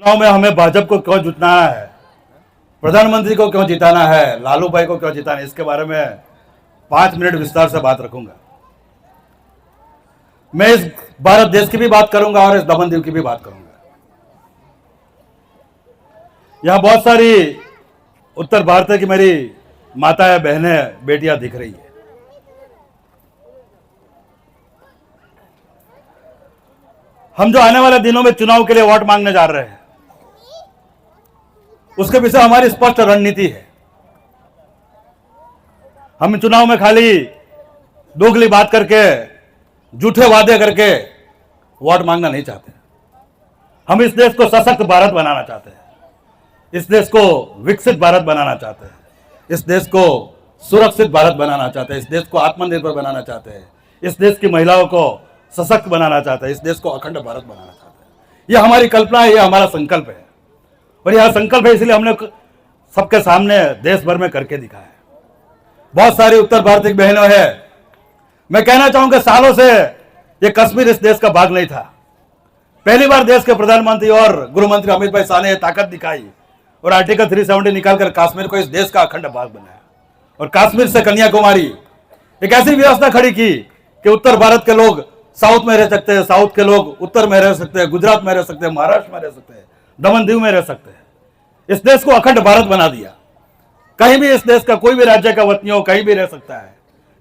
चुनाव में हमें भाजपा को क्यों जिताना है, प्रधानमंत्री को क्यों जिताना है, लालू भाई को क्यों जिताना है, इसके बारे में 5 मिनट विस्तार से बात रखूंगा। मैं इस भारत देश की भी बात करूंगा और इस दमन दीव की भी बात करूंगा। यहां बहुत सारी उत्तर भारत की मेरी माताएं, बहनें, बेटियां दिख रही है। हम जो आने वाले दिनों में चुनाव के लिए वोट मांगने जा रहे हैं, उसके पीछे हमारी स्पष्ट रणनीति है। हम चुनाव में खाली दोगली बात करके, झूठे वादे करके वोट मांगना नहीं चाहते। हम इस देश को सशक्त भारत बनाना चाहते हैं, इस देश को विकसित भारत बनाना चाहते हैं, इस देश को सुरक्षित भारत बनाना चाहते हैं, इस देश को आत्मनिर्भर बनाना चाहते हैं, इस देश की महिलाओं को सशक्त बनाना चाहते हैं, इस देश को अखंड भारत बनाना चाहते हैं। यह हमारी कल्पना है, यह हमारा संकल्प है और यह संकल्प है, इसलिए हमने सबके सामने देश भर में करके दिखाया है। बहुत सारी उत्तर भारतीय बहनों है, मैं कहना चाहूंगा सालों से यह कश्मीर इस देश का भाग नहीं था। पहली बार देश के प्रधानमंत्री और गृह मंत्री अमित भाई शाह ने ताकत दिखाई और आर्टिकल 370 निकालकर कश्मीर को इस देश का अखंड भाग बनाया और कश्मीर से कन्याकुमारी एक ऐसी व्यवस्था खड़ी की कि उत्तर भारत के लोग साउथ में रह सकते हैं, साउथ के लोग उत्तर में रह सकते हैं, गुजरात में रह सकते हैं, महाराष्ट्र में रह सकते हैं, दमन दीव में रह सकते हैं। इस देश को अखंड भारत बना दिया। कहीं भी इस देश का कोई भी राज्य का वतनी हो, कहीं भी रह सकता है,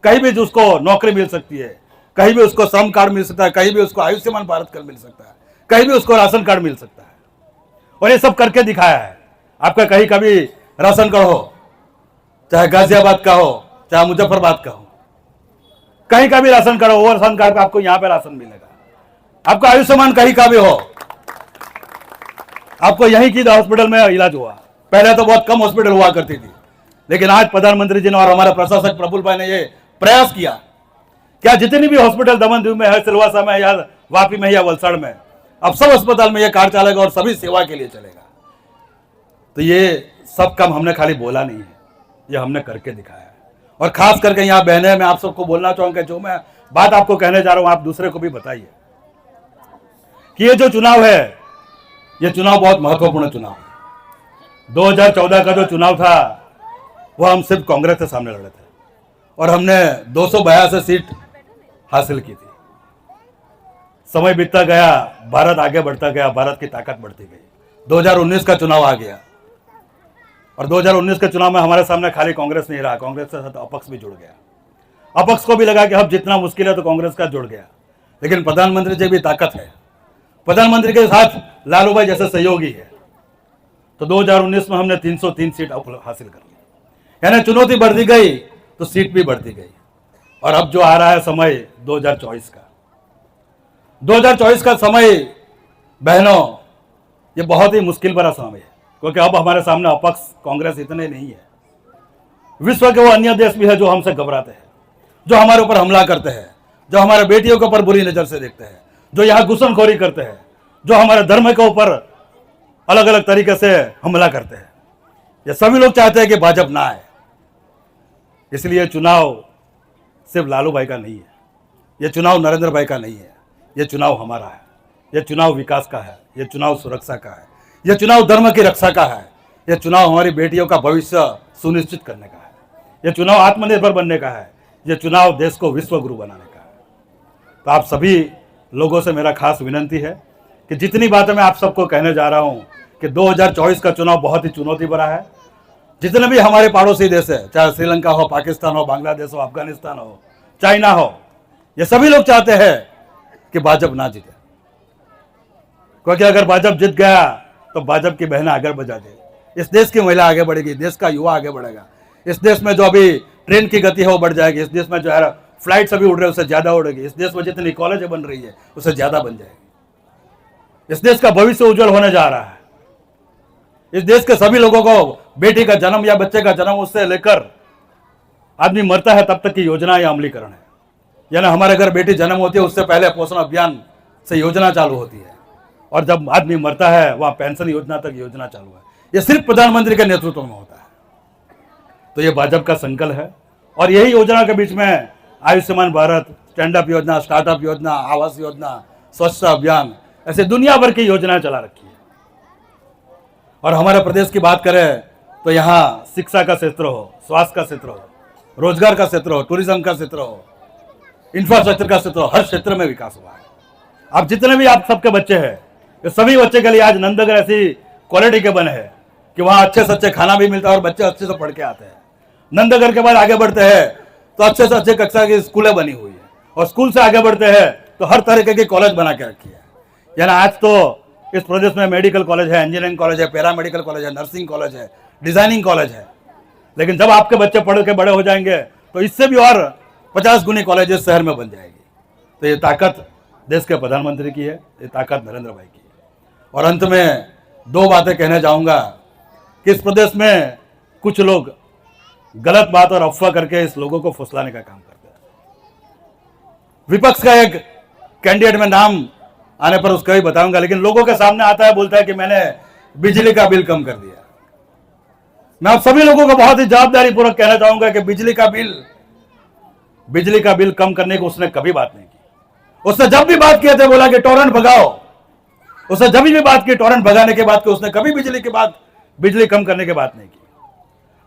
कहीं भी उसको नौकरी मिल सकती है, कहीं भी उसको श्रम कार्ड मिल सकता है, कहीं भी उसको आयुष्मान भारत कार्ड मिल सकता है, कहीं भी उसको राशन कार्ड मिल सकता है और ये सब करके दिखाया है। आपका कहीं का भी राशन कार्ड हो, चाहे गाजियाबाद का हो, चाहे मुजफ्फरबाद का हो, कहीं का भी राशन कार्ड हो, वो राशन कार्ड आपको यहां पे राशन मिलेगा। आपका आयुष्मान कहीं का भी हो, आपको यहीं की हॉस्पिटल में इलाज हुआ। पहले तो बहुत कम हॉस्पिटल हुआ करती थी, लेकिन आज प्रधानमंत्री जी ने और हमारे प्रशासक प्रफुल्ल भाई ने ये प्रयास किया क्या जितनी भी हॉस्पिटल दमन दीव में है, सिलवासा में या वापी में या वलसाड़ में, अब सब अस्पताल में ये कार्ड चलेगा और सभी सेवा के लिए चलेगा। तो ये सब काम हमने खाली बोला नहीं है, ये हमने करके दिखाया है। और खास करके यहाँ बहने, मैं आप सबको बोलना चाहूंगा, जो मैं बात आपको कहने जा रहा हूं आप दूसरे को भी बताइए कि ये जो चुनाव है, ये चुनाव बहुत महत्वपूर्ण चुनाव है। 2014 का जो चुनाव था वह हम सिर्फ कांग्रेस के सामने लड़े थे और हमने 282 सीट हासिल की थी। समय बीतता गया, भारत आगे बढ़ता गया, भारत की ताकत बढ़ती गई। 2019 का चुनाव आ गया और 2019 के चुनाव में हमारे सामने खाली कांग्रेस नहीं रहा, कांग्रेस के साथ अपक्ष भी जुड़ गया। अपक्ष को भी लगा कि अब जितना मुश्किल है तो कांग्रेस का जुड़ गया, लेकिन प्रधानमंत्री जी भी ताकत है, प्रधानमंत्री के साथ लालू भाई जैसे सहयोगी है। तो 2019 में हमने 303 सीट हासिल कर ली, यानी चुनौती बढ़ती गई तो सीट भी बढ़ती गई। और अब जो आ रहा है समय 2024 का, 2024 का समय बहनों, ये बहुत ही मुश्किल भरा समय है, क्योंकि अब हमारे सामने अपक्ष कांग्रेस इतने नहीं है। विश्व के वो अन्य देश भी है जो हमसे घबराते हैं, जो हमारे ऊपर हमला करते हैं, जो हमारे बेटियों के ऊपर बुरी नजर से देखते हैं, जो यहाँ घुसनखोरी करते हैं, जो हमारे धर्म के ऊपर अलग अलग तरीके से हमला करते हैं। ये सभी लोग चाहते हैं कि भाजपा ना आए। इसलिए चुनाव सिर्फ लालू भाई का नहीं है, ये चुनाव नरेंद्र भाई का नहीं है, ये चुनाव हमारा है, ये चुनाव विकास का है, ये चुनाव सुरक्षा का है, ये चुनाव धर्म की रक्षा का है, ये चुनाव हमारी बेटियों का भविष्य सुनिश्चित करने का है, ये चुनाव आत्मनिर्भर बनने का है, ये चुनाव देश को विश्व गुरु बनाने का है। तो आप सभी लोगों से मेरा खास विनंती है कि जितनी बातें मैं आप सबको कहने जा रहा हूं कि 2024 का चुनाव बहुत ही चुनौती भरा है। जितने भी हमारे पड़ोसी देश है, चाहे श्रीलंका हो, पाकिस्तान हो, बांग्लादेश हो, अफगानिस्तान हो, चाइना हो, ये सभी लोग चाहते हैं कि भाजपा ना जीते, क्योंकि अगर भाजपा जीत गया तो भाजपा की बहनें आगे बढ़ जाएगी, इस देश की महिला आगे बढ़ेगी, देश का युवा आगे बढ़ेगा, इस देश में जो अभी ट्रेन की गति है वो बढ़ जाएगी, इस देश में जो है फ्लाइट अभी उड़ रहे उससे ज्यादा उड़ेगी, इस देश में जितनी कॉलेज बन रही है उससे ज्यादा बन जाएगी। इस देश का भविष्य उज्जवल होने जा रहा है। इस देश के सभी लोगों को बेटी का जन्म या बच्चे का जन्म उससे लेकर आदमी मरता है तब तक की योजना या अमलीकरण है। यानी हमारे घर बेटी जन्म होती है उससे पहले पोषण अभियान से योजना चालू होती है और जब आदमी मरता है वहां पेंशन योजना तक योजना चालू है। यह सिर्फ प्रधानमंत्री के नेतृत्व में होता है। तो ये भाजपा का संकल्प है और यही योजना के बीच में आयुष्मान भारत, स्टैंड अप योजना, स्टार्टअप योजना, आवास योजना, स्वच्छता अभियान, ऐसे दुनिया भर की योजनाएं चला रखी है। और हमारे प्रदेश की बात करें तो यहाँ शिक्षा का क्षेत्र हो, स्वास्थ्य का क्षेत्र हो, रोजगार का क्षेत्र हो, टूरिज्म का क्षेत्र हो, इंफ्रास्ट्रक्चर का क्षेत्र हो, हर क्षेत्र में विकास हुआ है। अब जितने भी आप सबके बच्चे हैं, ये सभी बच्चे के लिए आज नंदनगर ऐसी क्वालिटी के बने हैं कि वहाँ अच्छे से अच्छे खाना भी मिलता है और बच्चे अच्छे से पढ़ के आते हैं। नंदनगर के बाद आगे बढ़ते हैं तो अच्छे से अच्छे कक्षा की स्कूलें बनी हुई है, और स्कूल से आगे बढ़ते हैं तो हर तरीके की कॉलेज बना के रखी है। यानी आज तो इस प्रदेश में मेडिकल कॉलेज है, इंजीनियरिंग कॉलेज है, पैरामेडिकल कॉलेज है, नर्सिंग कॉलेज है, डिजाइनिंग कॉलेज है। लेकिन जब आपके बच्चे पढ़ के बड़े हो जाएंगे तो इससे भी और 50 गुनी कॉलेजेस शहर में बन जाएगी। तो ये ताकत देश के प्रधानमंत्री की है, ये ताकत नरेंद्र भाई की है। और अंत में 2 बातें कहना चाहूँगा कि इस प्रदेश में कुछ लोग गलत बात और अफवाह करके इस लोगों को फुसलाने का काम करते हैं। विपक्ष का एक कैंडिडेट में नाम आने पर उसका भी बताऊंगा, लेकिन लोगों के सामने आता है, बोलता है कि मैंने बिजली का बिल कम कर दिया। मैं आप सभी लोगों को बहुत ही जवाबदारी पूर्वक कहना चाहूंगा कि बिजली का बिल कम करने को उसने कभी बात नहीं की। उसने जब भी बात किए थे बोला कि टोरेंट भगाओ। उसने जब भी बात की टोरेंट भगाने के बाद कि उसने कभी बिजली कम करने की बात नहीं की।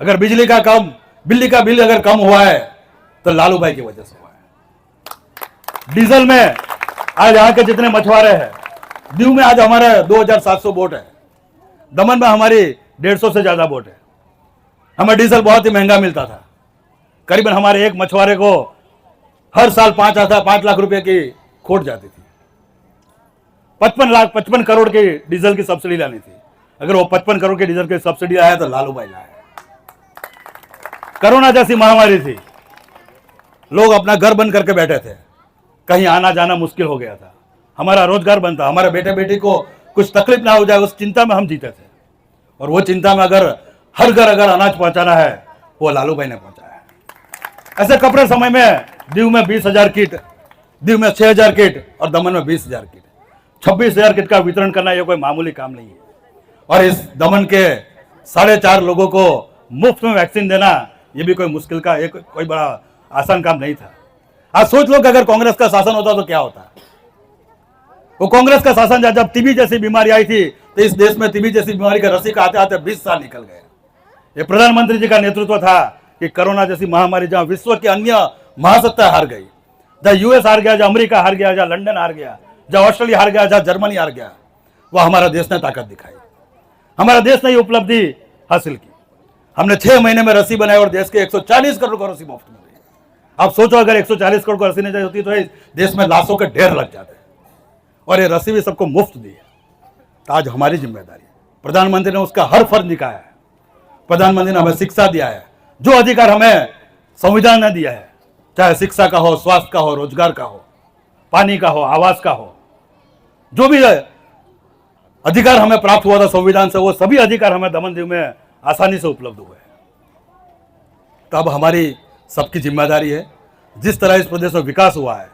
अगर बिजली का बिल अगर कम हुआ है तो लालू भाई की वजह से हुआ है। डीजल में आज यहाँ के जितने मछुआरे हैं, दीव में आज हमारे 2700 बोट है, दमन में हमारी 150 से ज्यादा बोट है। हमें डीजल बहुत ही महंगा मिलता था, करीबन हमारे एक मछुआरे को हर साल 5 लाख रुपए की खोट जाती थी। 55 करोड़ की डीजल की सब्सिडी लानी थी। अगर वो 55 करोड़ की डीजल की सब्सिडी आया तो लालू भाई लाया। कोरोना जैसी महामारी थी, लोग अपना घर बंद करके बैठे थे, कहीं आना जाना मुश्किल हो गया था, हमारा रोजगार बंद था, हमारे बेटे बेटी को कुछ तकलीफ ना हो जाए उस चिंता में हम जीते थे। और वो चिंता में अगर हर घर अगर अनाज पहुंचाना है वो लालू भाई ने पहुंचाया है। ऐसे कपड़े समय में दीव में 20,000 किट, दीव में 6,000 किट और दमन में 20,000 किट, 26,000 किट का वितरण करना ये कोई मामूली काम नहीं है। और इस दमन के 4.5 लोगों को मुफ्त में वैक्सीन देना ये भी कोई मुश्किल का कोई बड़ा आसान काम नहीं था। आज सोच लो कि अगर कांग्रेस का शासन होता तो क्या होता। वो कांग्रेस का शासन जब टीबी जैसी बीमारी आई थी तो इस देश में टीबी जैसी बीमारी का रसी का आते आते 20 साल निकल गए। ये प्रधानमंत्री जी का नेतृत्व था कि कोरोना जैसी महामारी जहां विश्व की अन्य महासत्ता हार गई, जहां यूएस हार गया, जहां अमेरिका हार गया, जहां लंदन हार गया, जहां ऑस्ट्रेलिया हार गया, जहां जर्मनी हार गया, वह हमारा देश ने ताकत दिखाई। हमारा देश ने ये उपलब्धि हासिल की। हमने 6 महीने में रसी बनाई और देश के 140 करोड़ को रसी मुफ्त में दी। आप सोचो अगर 140 करोड़ को रसी नहीं होती तो इस देश में लाशों के ढेर लग जाते, और ये रसी भी सबको मुफ्त दी है। तो आज हमारी जिम्मेदारी है, प्रधानमंत्री ने उसका हर फर्ज निभाया है। प्रधानमंत्री ने हमें शिक्षा दिया है, जो अधिकार हमें संविधान ने दिया है, चाहे शिक्षा का हो, स्वास्थ्य का हो, रोजगार का हो, पानी का हो, आवास का हो, जो भी अधिकार हमें प्राप्त हुआ था संविधान से, वो सभी अधिकार हमें दमन दीव में आसानी से उपलब्ध हुए। तो अब हमारी सबकी जिम्मेदारी है, जिस तरह इस प्रदेश में विकास हुआ है,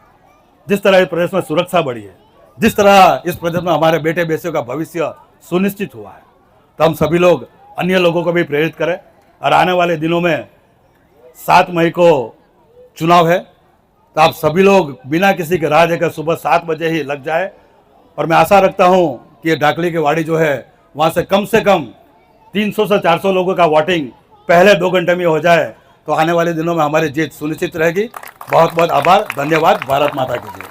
जिस तरह इस प्रदेश में सुरक्षा बढ़ी है, जिस तरह इस प्रदेश में हमारे बेटे बेटियों का भविष्य सुनिश्चित हुआ है, तो हम सभी लोग अन्य लोगों को भी प्रेरित करें। और आने वाले दिनों में 7 मई को चुनाव है, तो आप सभी लोग बिना किसी के राह देकर सुबह 7 बजे ही लग जाए। और मैं आशा रखता हूं कि ये डाकली की वाड़ी जो है वहां से कम 300 से 400 लोगों का वोटिंग पहले 2 घंटे में हो जाए, तो आने वाले दिनों में हमारी जीत सुनिश्चित रहेगी। बहुत बहुत आभार, धन्यवाद। भारत माता की जय।